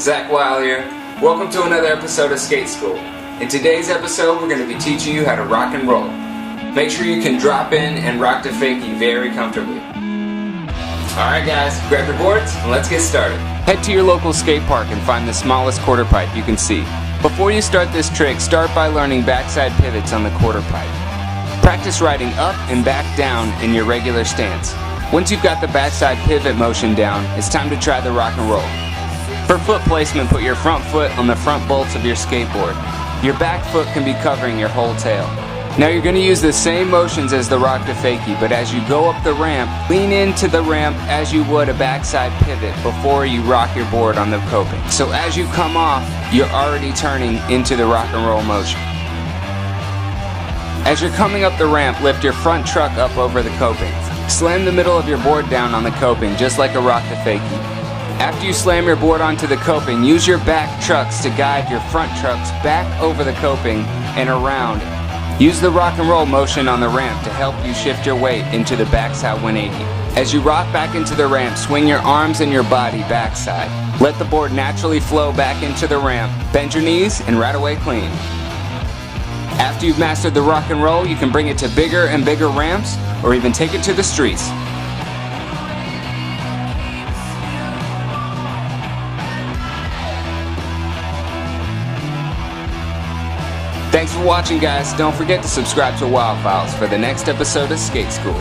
Zach Weil here. Welcome to another episode of Skate School. In today's episode, we're going to be teaching you how to rock and roll. Make sure you can drop in and rock the fakie very comfortably. Alright guys, grab your boards and let's get started. Head to your local skate park and find the smallest quarter pipe you can see. Before you start this trick, start by learning backside pivots on the quarter pipe. Practice riding up and back down in your regular stance. Once you've got the backside pivot motion down, it's time to try the rock and roll. For foot placement, put your front foot on the front bolts of your skateboard. Your back foot can be covering your whole tail. Now you're going to use the same motions as the rock to fakie, but as you go up the ramp, lean into the ramp as you would a backside pivot before you rock your board on the coping. So as you come off, you're already turning into the rock and roll motion. As you're coming up the ramp, lift your front truck up over the coping. Slam the middle of your board down on the coping, just like a rock to fakie. After you slam your board onto the coping, use your back trucks to guide your front trucks back over the coping and around. Use the rock and roll motion on the ramp to help you shift your weight into the backside 180. As you rock back into the ramp, swing your arms and your body backside. Let the board naturally flow back into the ramp. Bend your knees and ride away clean. After you've mastered the rock and roll, you can bring it to bigger and bigger ramps or even take it to the streets. Thanks for watching, guys. Don't forget to subscribe to Wild Files for the next episode of Skate School.